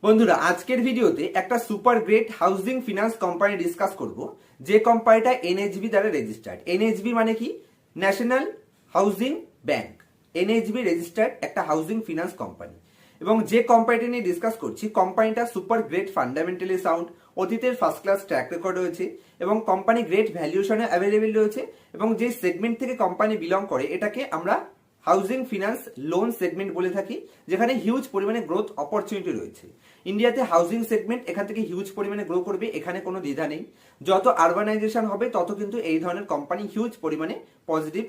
বন্ধুরা, আজকের ভিডিওতে একটা super great housing finance company discuss করব, যে কোম্পানিটা এনএইচবি দ্বারা রেজিস্টার্ড। এনএইচবি মানে কি? National housing bank. NHB registered একটা হাউজিং ফিনান্স কোম্পানি। এবং যে কোম্পানিটা নিয়ে ডিসকাস করছি, কোম্পানিটা সুপার গ্রেট ফান্ডামেন্টালি সাউন্ড, অতীতের ফার্স্ট ক্লাস ট্র্যাক রেকর্ড রয়েছে এবং কোম্পানি গ্রেট ভ্যালুয়েশনে অ্যাভেলেবেল রয়েছে। এবং যে সেগমেন্ট থেকে কোম্পানি বিলং করে এটাকে আমরা হাউজিং ফিনান্স লোন সেগমেন্ট বলে থাকি, যেখানে হিউজ পরিমাণে গ্রোথ অপরচুনিটি রয়েছে। ইন্ডিয়াতে হাউজিং সেগমেন্ট এখান থেকে হিউজ পরিমাণে গ্রো করবে, এখানে কোনো দ্বিধা নেই। যত আরবানাইজেশন হবে তত কিন্তু এই ধরনের কোম্পানি হিউজ পরিমাণে পজিটিভ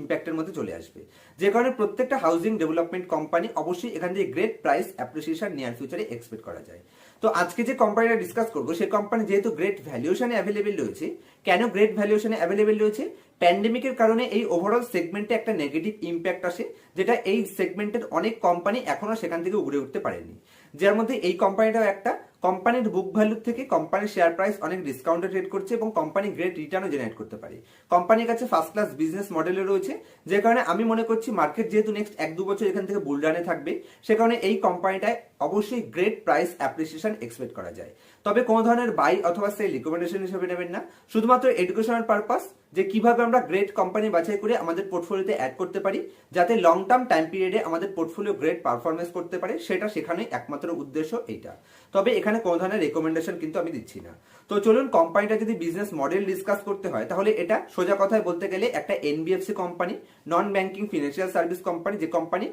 ইম্প্যাক্টের মধ্যে চলে আসবে, যে কারণে প্রত্যেকটা হাউজিং ডেভেলপমেন্ট কোম্পানি অবশ্যই এখান থেকে গ্রেট প্রাইস অ্যাপ্রিসিয়েশন নিয়ার ফিউচারে এক্সপেক্ট করা যায়। তো আজকে যে কোম্পানিটা ডিসকাস করবো, সেই কোম্পানি যেহেতু গ্রেট ভ্যালুয়েশনে অ্যাভেলেবেল রয়েছে। কেন গ্রেট ভ্যালুয়েশনে অ্যাভেলেবেল রয়েছে? প্যান্ডেমিকের কারণে এই ওভারঅল সেগমেন্টে একটা নেগেটিভ ইম্প্যাক্ট আসে, যেটা এই সেগমেন্টের অনেক কোম্পানি এখনো সেখান থেকে উগড়ে উঠতে পারেনি। যার মধ্যে এই কোম্পানিটাও একটা। কোম্পানির বুক ভ্যালুর থেকে কোম্পানির শেয়ার প্রাইস অনেক ডিসকাউন্টে ট্রেড করছে এবং কোম্পানি গ্রেট রিটার্নও জেনারেট করতে পারে। কোম্পানির কাছে ফার্স্ট ক্লাস বিজনেস মডেলে রয়েছে, যে কারণে আমি মনে করছি মার্কেট যেহেতু নেক্সট 1-2 বছর এখান থেকে বুলডানে থাকবে, সে কারণে এই কোম্পানিটায় অবশ্যই গ্রেট প্রাইস অ্যাপ্রিসিয়েশন এক্সপেক্ট করা যায়। তবে কোনো ধরনের বাই অথবা সেল রিকমেন্ডেশন হিসেবে নেবেন না, শুধুমাত্র এডুকেশনাল পারপাস, যে কিভাবে আমরা গ্রেট কোম্পানি বাছাই করে আমাদের পোর্টফোলিওতে অ্যাড করতে পারি, যাতে লং টার্ম টাইম পিরিয়ডে আমাদের পোর্টফোলিও গ্রেট পারফরমেন্স করতে পারে, সেটা সেখানে একমাত্র উদ্দেশ্য এইটা। তবে এখানে কোনো ধরনের রেকমেন্ডেশন কিন্তু আমি দিচ্ছি না। তো চলুন, কোম্পানিটা যদি বিজনেস মডেল ডিসকাস করতে হয়, তাহলে এটা সোজা কথায় বলতে গেলে একটা NBFC company, non banking financial service company, যে কোম্পানি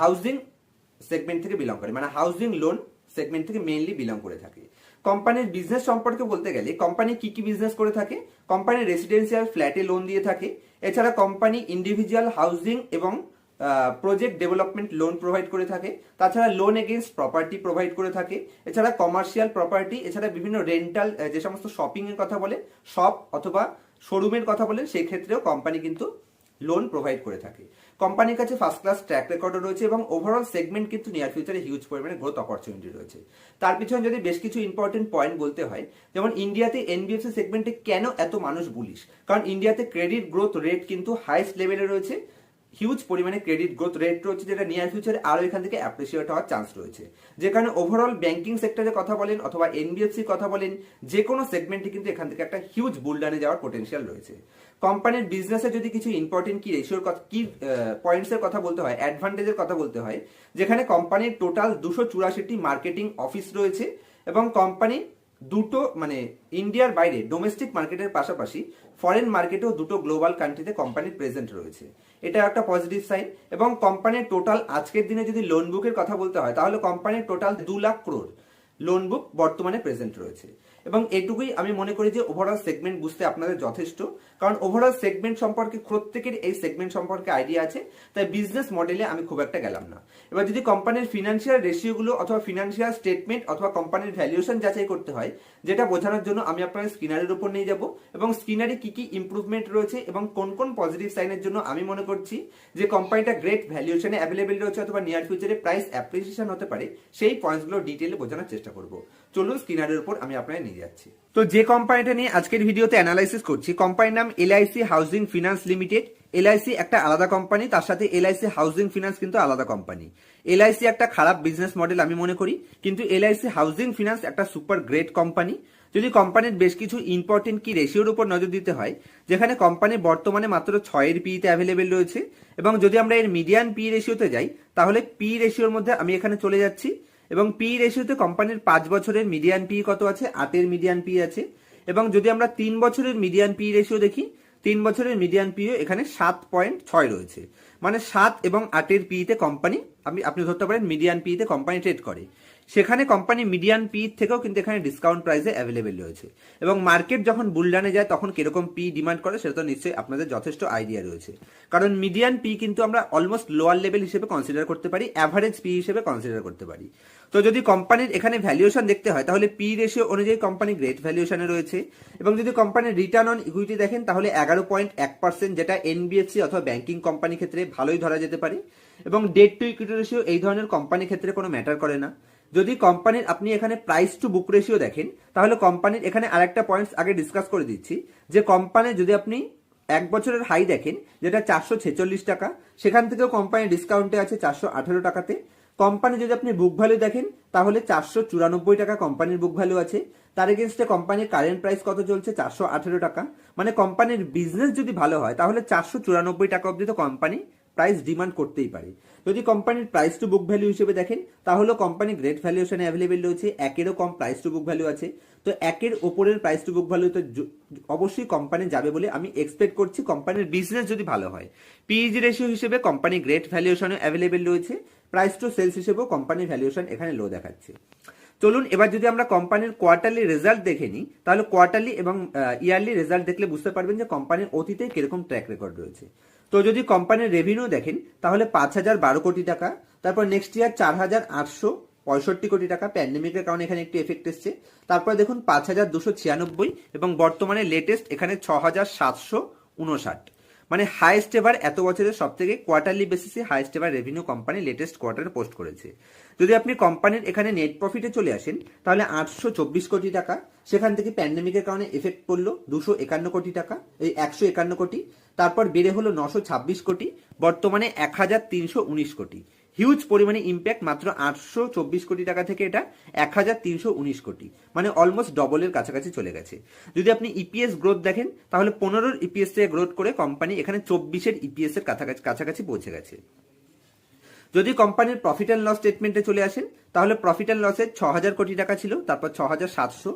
হাউজিং সেগমেন্ট থেকে বিলং করে, মানে হাউজিং লোন সেগমেন্ট থেকে মেইনলি বিলং করে থাকে। কোম্পানির বিজনেস সম্পর্কে বলতে গেলে কোম্পানি কি কি বিজনেস করে থাকে? কোম্পানি রেসিডেন্সিয়াল ফ্ল্যাটে লোন দিয়ে থাকে। এছাড়া কোম্পানি ইন্ডিভিজুয়াল হাউজিং এবং প্রজেক্ট ডেভেলপমেন্ট লোন প্রোভাইড করে থাকে। তাছাড়া লোন এগেইনস্ট প্রপার্টি প্রোভাইড করে থাকে। এছাড়া কমার্শিয়াল প্রপার্টি, এছাড়া বিভিন্ন রেন্টাল, যে সমস্ত শপিং এর কথা বলে, শপ অথবা শোরুমের কথা বলে, সেই ক্ষেত্রেও কোম্পানি কিন্তু লোন প্রোভাইড করে থাকে। কোম্পানির কাছে ফার্স্ট ক্লাস ট্র্যাক রেকর্ডও রয়েছে এবং ওভারঅল সেগমেন্ট কিন্তু নিয়ার ফিউচারে হিউজ পরিমাণে গ্রোথ অপরচুনিটি রয়েছে। তার পিছনে যদি বেশ কিছু ইম্পর্টেন্ট পয়েন্ট বলতে হয়, যেমন ইন্ডিয়াতে এনবিএফসি সেগমেন্টে কেন এত মানুষ বুলিশ? কারণ ইন্ডিয়াতে ক্রেডিট গ্রোথ রেট কিন্তু হাইস্ট লেভেলে রয়েছে, হিউজ পরিমাণে ক্রেডিট গ্রোথ রেট রয়েছে, যেটা নিয়ার ফিউচারে আরো এখান থেকে অ্যাপ্রিসিয়েট হওয়ার চান্স রয়েছে। যে কারণে ওভারঅল ব্যাংকিং সেক্টরে কথা বলেন অথবা এনবিএফসি কথা বলেন, যে কোনো সেগমেন্টে কিন্তু এখান থেকে একটা হিউজ বুলডানে যাওয়ার পোটেনশিয়াল রয়েছে। কোম্পানির বিজনেসে যদি কিছু ইম্পর্টেন্ট কি রেশিওর কথা, কি পয়েন্টসের কথা বলতে হয়, অ্যাডভান্টেজের কথা বলতে হয়, যেখানে কোম্পানির টোটাল 284টি মার্কেটিং অফিস রয়েছে এবং কোম্পানি দুটো, মানে ইন্ডিয়ার বাইরে ডোমেস্টিক মার্কেটের পাশাপাশি ফরেন মার্কেটেও দুটো গ্লোবাল কান্ট্রিতে কোম্পানির প্রেজেন্ট রয়েছে। এটা একটা পজিটিভ সাইন। এবং কোম্পানির টোটাল আজকের দিনে যদি লোন বুকের কথা বলতে হয়, তাহলে কোম্পানির টোটাল 2 লাখ ক্রোড় লোন বুক বর্তমানে প্রেজেন্ট রয়েছে। এবং এটুকুই আমি মনে করি যে ওভারঅল সেগমেন্ট বুঝতে আপনাদের যথেষ্ট, কারণ ওভারঅল সেগমেন্ট সম্পর্কে প্রত্যেকের এই সেগমেন্ট সম্পর্কে আইডিয়া আছে, তাই বিজনেস মডেলে আমি খুব একটা গেলাম না। এবার যদি কোম্পানির ফিনান্সিয়াল রেশিওগুলো অথবা ফিনান্সিয়াল স্টেটমেন্ট অথবা কোম্পানির ভ্যালুয়েশন যাচাই করতে হয়, যেটা বোঝানোর জন্য আমি আপনার স্ক্রিনারের উপর নিয়ে যাব এবং স্ক্রিনারে কি কি ইম্প্রুভমেন্ট রয়েছে এবং কোন কোন পজিটিভ সাইনের জন্য আমি মনে করছি যে কোম্পানিটা গ্রেট ভ্যালুয়েশনে অ্যাভেলেবেল রয়েছে অথবা নিয়ার ফিউচারে প্রাইস অ্যাপ্রিসিয়েশন হতে পারে, সেই পয়েন্টসগুলো ডিটেইলে বোঝানোর চেষ্টা করব। চলুন, স্ক্রিনারের উপর আমি আপনাদের নিয়ে যাচ্ছি। তো যে কোম্পানিটা নিয়ে আজকের ভিডিওতে অ্যানালাইসিস করছি, কোম্পানির নাম LIC housing finance limited. LIC একটা আলাদা কোম্পানি, তার সাথে এলআইসি হাউজিং ফিনান্স কিন্তু আলাদা কোম্পানি। এলআইসি একটা খারাপ বিজনেস মডেল আমি মনে করি, কিন্তু এলআইসি হাউজিং ফিনান্স একটা সুপার গ্রেট কোম্পানি। যদি কোম্পানির বেশ কিছু ইম্পর্টেন্ট কি রেশিওর উপর নজর দিতে হয়, যেখানে কোম্পানি বর্তমানে মাত্র 6-এর পিতে অ্যাভেলেবেল রয়েছে। এবং যদি আমরা এর মিডিয়ান পি রেশিওতে যাই, তাহলে পি রেশিওর মধ্যে আমি এখানে চলে যাচ্ছি এবং পি রেশিওতে কোম্পানির 5 বছরের মিডিয়ান পি কত আছে? 8-এর মিডিয়ান পি আছে। এবং যদি আমরা 3 বছরের মিডিয়ান পি রেশিও দেখি, 3 বছরের মিডিয়ান পি এখানে 7.6 রয়েছে, মানে 7 এবং 8-এর পিতে কোম্পানি, আপনি ধরতে পারেন মিডিয়ান পিতে কোম্পানি ট্রেড করে। সেখানে কোম্পানি মিডিয়ান পি থেকেও কিন্তু এখানে ডিসকাউন্ট প্রাইসে অ্যাভেলেবেল রয়েছে। এবং মার্কেট যখন বুলডানে যায় তখন কিরকম পি ডিমান্ড করে সেটা তো নিশ্চয়ই আপনাদের যথেষ্ট আইডিয়া রয়েছে। কারণ মিডিয়ান পি কিন্তু আমরা অলমোস্ট লোয়ার লেভেল হিসেবে কনসিডার করতে পারি, অ্যাভারেজ পি হিসেবে কনসিডার করতে পারি। তো যদি কোম্পানির এখানে ভ্যালুয়েশন দেখতে হয়, তাহলে পি রেশিও অনুযায়ী কোম্পানি গ্রেট ভ্যালুয়েশনে রয়েছে। এবং যদি কোম্পানির রিটার্ন অন ইকুইটি দেখেন, তাহলে 11.1%, যেটা এনবিএফসি অথবা ব্যাংকিং কোম্পানি ক্ষেত্রে ভালোই ধরা যেতে পারে। এবং ডেট টু ইকুইটি রেশিও এই ধরনের কোম্পানির ক্ষেত্রে কোনো ম্যাটার করে না। যদি কোম্পানির আপনি এখানে প্রাইস টু বুক রেশিও দেখেন, তাহলে কোম্পানির এখানে আরেকটা পয়েন্টস আগে ডিসকাস করে দিচ্ছি, যে কোম্পানির যদি আপনি 1 বছরের হাই দেখেন, যেটা 446 টাকা, সেখান থেকেও কোম্পানি ডিসকাউন্টে আছে 418 টাকাতে। কোম্পানি যদি আপনি বুক ভ্যালু দেখেন তাহলে 494 টাকা কোম্পানির বুক ভ্যালু আছে। তার এগেনস্টে কোম্পানির কারেন্ট প্রাইস কত চলছে? 418 টাকা। মানে কোম্পানির বিজনেস যদি ভালো হয় তাহলে 494 টাকা অবধি তো কোম্পানি প্রাইস ডিমান্ড করতেই পারে। যদি কোম্পানির প্রাইস টু বুক ভ্যালু হিসেবে দেখেন তাহলে কোম্পানি গ্রেট ভ্যালুয়েশনে অ্যাভেলেবেল রয়েছে, একেরও কম প্রাইস টু বুক ভ্যালু আছে। তো একের ওপরের প্রাইস টু বুক ভ্যালু তো অবশ্যই কোম্পানি যাবে বলে আমি এক্সপেক্ট করছি, কোম্পানির বিজনেস যদি ভালো হয়। পিইজি রেশিও হিসেবে কোম্পানি গ্রেট ভ্যালুয়েশনে অ্যাভেলেবেল রয়েছে, প্রাইস টু সেলস হিসেবেও কোম্পানির ভ্যালুয়েশন এখানে লো দেখাচ্ছে। চলুন এবার যদি আমরা কোম্পানির কোয়ার্টারলি রেজাল্ট দেখে নিই তাহলে কোয়ার্টারলি এবং ইয়ারলি রেজাল্ট দেখলে বুঝতে পারবেন যে কোম্পানির অতীতে কিরকম ট্র্যাক রেকর্ড রয়েছে। তো যদি কোম্পানির রেভিনিউ দেখেন তাহলে 5012 কোটি টাকা, তারপর নেক্সট ইয়ার 4865 কোটি টাকা, প্যান্ডেমিকের কারণে এখানে একটু এফেক্ট এসছে। তারপর দেখুন 5296 এবং বর্তমানে লেটেস্ট এখানে 6759, মানে হাইয়েস্ট এভার এত বছরের সব থেকে কোয়ার্টারলি বেসিসে highest ever revenue company latest কোয়ার্টারে পোস্ট করেছে। যদি আপনি কোম্পানির এখানে নেট প্রফিটে চলে আসেন তাহলে 824 কোটি টাকা, সেখান থেকে প্যান্ডেমিকের কারণে এফেক্ট পড়লো 251 কোটি টাকা, এই 151 কোটি, তারপর বেড়ে হলো 926 কোটি, বর্তমানে 1319 কোটি। হিউজ পরিমাণে ইম্প্যাক্ট, মাত্র 824 কোটি টাকা থেকে এটা 1319 কোটি, মানে অলমোস্ট ডবলের কাছাকাছি চলে গেছে। যদি আপনি ইপিএস গ্রোথ দেখেন তাহলে 15-র ইপিএস থেকে গ্রোথ করে কোম্পানি এখানে 24-এর ইপিএস এর কাছাকাছি পৌঁছে গেছে। যদি কোম্পানির প্রফিট অ্যান্ড লস স্টেটমেন্টে চলে আসেন তাহলে প্রফিট অ্যান্ড লসের 6000 কোটি টাকা ছিল, তারপর 6700,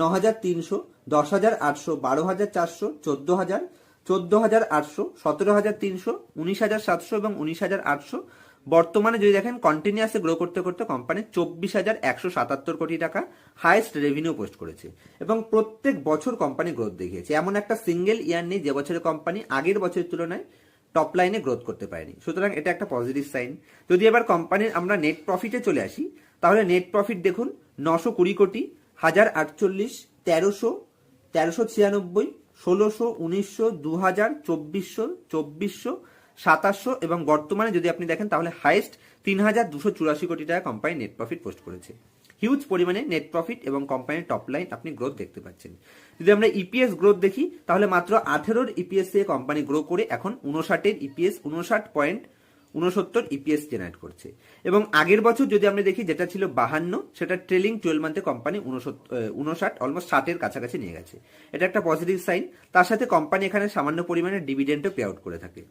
9300, 10800, 12400, 14000, 14800, 17300, 19700 এবং 19800। বর্তমানে যদি দেখেন কন্টিনিউয়াসলি গ্রো করতে করতে কোম্পানি 24177 কোটি টাকা হাইয়েস্ট রেভিনিউ পোস্ট করেছে এবং প্রত্যেক বছর কোম্পানি গ্রোথ দেখিয়েছে। এমন একটা সিঙ্গেল ইয়ার নেই যে বছরে কোম্পানি আগের বছরের তুলনায় টপ লাইনে গ্রোথ করতে পারেনি, সুতরাং এটা একটা পজিটিভ সাইন। যদি এবার কোম্পানির আমরা নেট প্রফিটে চলে আসি তাহলে নেট প্রফিট দেখুন 920 কোটি, 1048, 1300, 1396, 1600, 1900, 2000, 2400, 2400, 2700 এবং বর্তমানে যদি আপনি দেখেন তাহলে হাইয়েস্ট 3284 কোটি টাকা কোম্পানি নেট প্রফিট পোস্ট করেছে। হিউজ পরিমাণে নেট প্রফিট এবং কোম্পানির টপ লাইন আপনি গ্রোথ দেখতে পাচ্ছেন। যদি আমরা ইপিএস গ্রোথ দেখি তাহলে মাত্র 18-র ইপিএস থেকে কোম্পানি গ্রো করে এখন 59-এর ইপিএস 59.69 ইপিএস জেনারেট করছে এবং আগের বছর যদি আমরা দেখি যেটা ছিল 52, সেটা ট্রেলিং 12 মান্থে কোম্পানি 59 অলমোস্ট 60-এর কাছাকাছি নিয়ে গেছে। এটা একটা পজিটিভ সাইন। তার সাথে কোম্পানি এখানে সামান্য পরিমাণে ডিভিডেন্ডও পে আউট করে থাকে।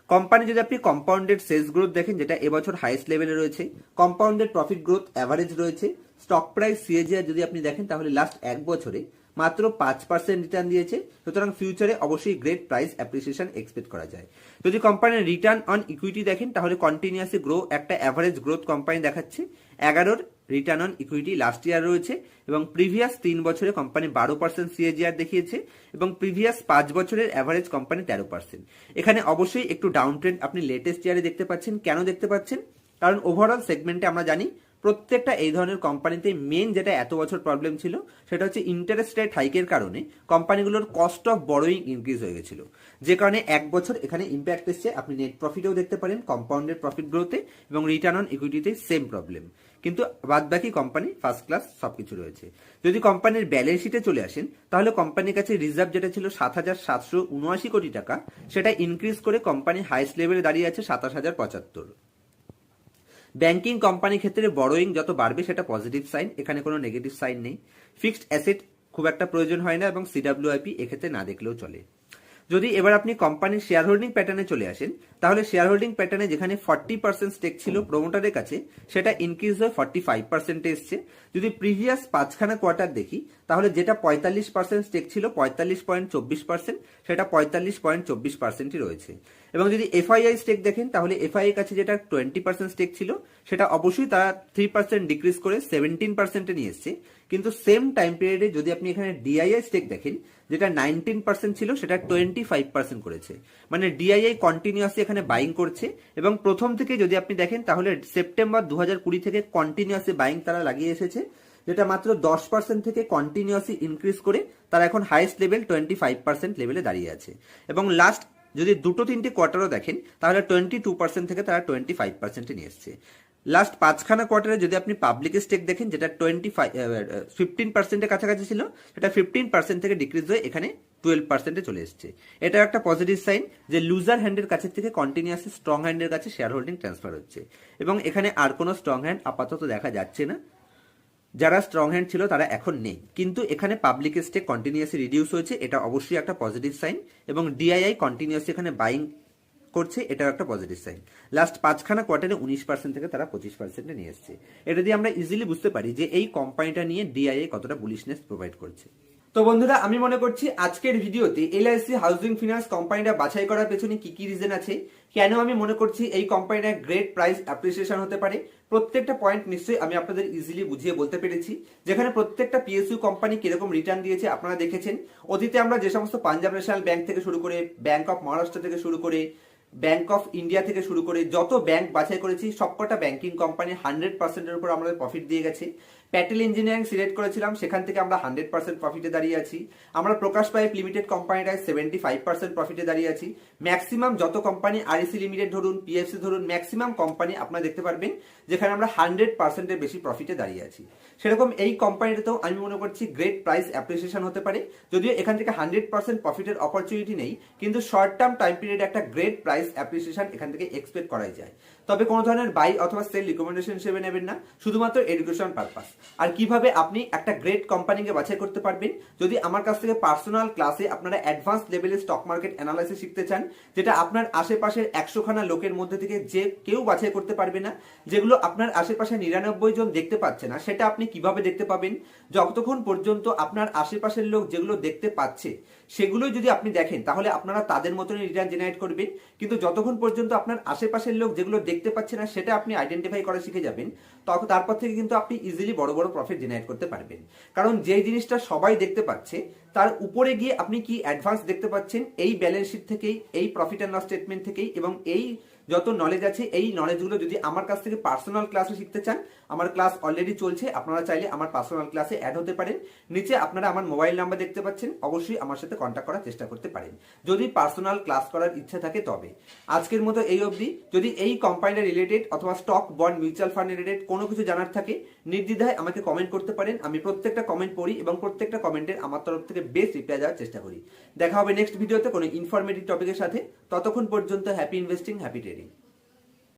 কোম্পানি যদি আপনি কম্পাউন্ডেড সেলস গ্রোথ দেখেন যেটা এবছর হাইয়েস্ট লেভেলে রয়েছে, কম্পাউন্ডেড প্রফিট গ্রোথ অ্যাভারেজ রয়েছে, স্টক প্রাইস সিএজিআর যদি আপনি দেখেন তাহলে লাস্ট এক বছরে মাত্র 5% রিটার্ন দিয়েছে, সুতরাং ফিউচারে অবশ্যই গ্রেট প্রাইস অ্যাপ্রিসিয়েশন এক্সপেক্ট করা যায়। যদি কোম্পানির রিটার্ন অন ইকুইটি দেখেন তাহলে কন্টিনিউয়াসলি গ্রো একটা অ্যাভারেজ গ্রোথ কোম্পানি দেখাচ্ছে। 11-র return on equity last year রয়েছে এবং প্রিভিয়াস 3 বছরে কোম্পানি 12% সিএজিআর দেখিয়েছে এবং প্রিভিয়াস 5 বছরের অ্যাভারেজ কোম্পানি 13%। এখানে অবশ্যই একটু ডাউন ট্রেন্ড আপনি লেটেস্ট ইয়ারে দেখতে পাচ্ছেন। কেন দেখতে পাচ্ছেন? কারণ ওভারঅল সেগমেন্টে আমরা জানি প্রত্যেকটা এই ধরনের কোম্পানিতে মেন যেটা এত বছর প্রবলেম ছিল সেটা হচ্ছে ইন্টারেস্ট রেট হাইকের কারণে কোম্পানিগুলোর কস্ট অফ বরোয়িং ইনক্রিজ হয়ে গেছিল, যে কারণে এক বছর এখানে ইম্প্যাক্ট এসছে। আপনি নেট প্রফিটেও দেখতে পারেন, কম্পাউন্ডেড প্রফিট গ্রোথে এবং রিটার্ন অন ইকুইটিতে সেম প্রবলেম, কিন্তু বাদ বাকি কোম্পানি ফার্স্ট ক্লাস সবকিছু রয়েছে। যদি কোম্পানির ব্যালেন্স শিটে চলে আসেন তাহলে কোম্পানির কাছে রিজার্ভ যেটা ছিল 7779 কোটি টাকা সেটা ইনক্রিজ করে কোম্পানি হাইস্ট লেভেলে দাঁড়িয়ে আছে 27075। ব্যাংকিং কোম্পানির ক্ষেত্রে বড়োইং যত বাড়বে সেটা পজিটিভ সাইন, এখানে কোনো নেগেটিভ সাইন নেই। ফিক্সড অ্যাসেট খুব একটা প্রয়োজন হয় না এবং সিডব্লিউআইপি এক্ষেত্রে না দেখলেও চলে। যদি এবার আপনি কোম্পানির শেয়ার হোল্ডিং প্যাটার্নে চলে আসেন তাহলে শেয়ার হোল্ডিং প্যাটার্নে যেখানে 40% স্টেক ছিল প্রমোটারের কাছে সেটা ইনক্রিজ হয়ে 45% এসছে। যদি প্রিভিয়াস 5খানা কোয়ার্টার দেখি তাহলে যেটা 45% স্টেক ছিল 45.24% সেটা 45.24%ই রয়েছে। এবং যদি এফআইআই স্টেক দেখেন তাহলে এফআইআই কাছে যেটা 20% স্টেক ছিল সেটা অবশ্যই তারা 3% ডিক্রিজ করে 17%-এ নিয়ে এসছে, কিন্তু সেম টাইম পিরিয়ডে যদি আপনি এখানে ডিআইআই স্টেক দেখেন যেটা 19% ছিল সেটা 25% করেছে, মানে ডিআইআই কন্টিনিউয়াসলি এখানে বাইং করছে। এবং প্রথম থেকে যদি আপনি দেখেন তাহলে সেপ্টেম্বর 2020 থেকে কন্টিনিউয়াসলি বাইং তারা লাগিয়ে এসেছে, যেটা মাত্র 10% থেকে কন্টিনিউয়াসলি ইনক্রিজ করে তারা এখন হাইয়েস্ট লেভেল 25% লেভেলে দাঁড়িয়ে আছে। এবং লাস্ট যদি 2-3টে কোয়ার্টারও দেখেন তাহলে 22% থেকে তারা 25%-এ নিয়ে এসছে। লাস্ট 5খানা কোয়ার্টারে যদি আপনি পাবলিক স্টেক দেখেন, যেটা 15%-এর কাছাকাছি ছিল, সেটা 15% থেকে ডিক্রিজ হয়ে এখানে 12%-এ চলে এসেছে। এটা একটা পজিটিভ সাইন যে লুজার হ্যান্ডের কাছে থেকে কন্টিনিউয়াসলি স্ট্রং হ্যান্ডের কাছে শেয়ার হোল্ডিং ট্রান্সফার হচ্ছে, এবং এখানে আর কোনো স্ট্রং হ্যান্ড আপাতত দেখা যাচ্ছে না। যারা স্ট্রং হ্যান্ড ছিল তারা এখন নেই, কিন্তু এখানে পাবলিক স্টেক কন্টিনিউয়াসলি রিডিউস হয়েছে, এটা অবশ্যই একটা পজিটিভ সাইন, এবং ডিআইআই কন্টিনিউয়াসলি এখানে বাইং করছে, এটাও একটা পজিটিভ সাইন। লাস্ট 5খানা কোয়ার্টারে 19% থেকে তারা 25%-এ নিয়ে এসছে। এটা দিয়ে আমরা ইজিলি বুঝতে পারি যে এই কোম্পানিটা নিয়ে ডিআইআই কতটা বুলিশনেস প্রোভাইড করছে। তো বন্ধুরা, আমি মনে করছি আজকের ভিডিওতে এলআইসি হাউজিং ফিনান্স কোম্পানিটা বাছাই করার পেছনে কি কি রিজন আছে, কেন আমি মনে করছি এই কোম্পানিটা গ্রেট প্রাইস অ্যাপ্রিসিয়েশন হতে পারে, প্রত্যেকটা পয়েন্ট নিশ্চয়ই আমি আপনাদের ইজিলি বুঝিয়ে বলতে পেরেছি। যেখানে প্রত্যেকটা পিএসইউ কোম্পানি কিরকম রিটার্ন দিয়েছে আপনারা দেখেছেন। অতীতে আমরা যে সমস্ত পাঞ্জাব ন্যাশনাল ব্যাংক থেকে শুরু করে, ব্যাংক অফ মহারাষ্ট্র থেকে শুরু করে, ব্যাংক অফ ইন্ডিয়া থেকে শুরু করে যত ব্যাংক বাছাই করেছি, সবকটা ব্যাংকিং কোম্পানি 100%-এর উপর আমাদের প্রফিট দিয়ে গেছে। প্যাটেল ইঞ্জিনিয়ারিং সিলেক্ট করেছিলাম, সেখান থেকে আমরা 100% প্রফিটে দাঁড়িয়ে আছি। আমরা প্রকাশ পাইপ লিমিটেড কোম্পানিটায় 75% প্রফিটে দাঁড়িয়ে আছি। ম্যাক্সিমাম যত কোম্পানি, আরইসি লিমিটেড ধরুন, পিএফসি ধরুন, ম্যাক্সিমাম কোম্পানি আপনারা দেখতে পারবেন যেখানে আমরা 100%-এর বেশি প্রফিটে দাঁড়িয়ে আছি। সেরকম এই কোম্পানিটাতেও আমি মনে করছি গ্রেট প্রাইস অ্যাপ্রিসিয়েশন হতে পারে। যদিও এখান থেকে 100% প্রফিটের অপরচুনিটি নেই, কিন্তু শর্ট টার্ম টাইম পিরিয়ডে একটা গ্রেট প্রাইস অ্যাপ্রিসিয়েশন এখান থেকে এক্সপেক্ট করাই যায়। তবে কোনো ধরনের বাই অথবা সেল রিকমেন্ডেশন হিসেবে নেবেন না, শুধুমাত্র এডুকেশন পারপাস। আর কিভাবে আপনি একটা গ্রেট কোম্পানিকে বাছাই করতে পারবেন, যদি আমার কাছ থেকে পার্সোনাল ক্লাসে আপনারা অ্যাডভান্স লেভেলের স্টক মার্কেট অ্যানালাইসিস শিখতে চান, যেটা আপনার আশেপাশের 100খানা লোকের মধ্যে থেকে যে কেউ বাছাই করতে পারবে না, যেগুলো আপনার আশেপাশে 99 জন দেখতে পাচ্ছে না, সেটা আপনি কিভাবে দেখতে পাবেন? যতক্ষণ পর্যন্ত আপনার আশেপাশের লোক যেগুলো দেখতে পাচ্ছে সেগুলোই যদি আপনি দেখেন, তাহলে আপনারা তাদের মতনই রিটার্ন জেনারেট করবেন। কিন্তু যতক্ষণ পর্যন্ত আপনার আশেপাশের লোক যেগুলো দেখতে পাচ্ছে না সেটা আপনি আইডেন্টিফাই করা শিখে যাবেন, তারপর থেকে কিন্তু আপনি ইজিলি বড় বড় প্রফিট জেনারেট করতে পারবেন। কারণ যে জিনিসটা সবাই দেখতে পাচ্ছে তার উপরে গিয়ে আপনি কি অ্যাডভান্স দেখতে পাচ্ছেন, এই ব্যালেন্স শিট থেকেই, এই প্রফিট অ্যান্ড লস স্টেটমেন্ট থেকেই, এবং এই যত নলেজ আছে এই নলেজগুলো যদি আমার কাছ থেকে পার্সোনাল ক্লাসে শিখতে চান, আমার ক্লাস অলরেডি চলছে, আপনারা চাইলে আমার পার্সোনাল ক্লাসে অ্যাড হতে পারেন। নিচে আপনারা আমার মোবাইল নাম্বার দেখতে পাচ্ছেন, অবশ্যই আমার সাথে কন্ট্যাক্ট করার চেষ্টা করতে পারেন যদি পার্সোনাল ক্লাস করার ইচ্ছা থাকে। তবে আজকের মতো এই অবধি। যদি এই কোম্পানিটা রিলেটেড অথবা stock, bond, mutual fund related কোনো কিছু জানার থাকে, নির্দ্বিধায় আমাকে কমেন্ট করতে পারেন। আমি প্রত্যেকটা কমেন্ট পড়ি এবং প্রত্যেকটা কমেন্টের আমার তরফ থেকে বেস্ট রিপ্লাই দেওয়ার চেষ্টা করি। দেখা হবে নেক্সট ভিডিওতে কোনো ইনফরমেটিভ টপিকের সাথে। ততক্ষণ পর্যন্ত হ্যাপি ইনভেস্টিং, হ্যাপি ট্রেডিং।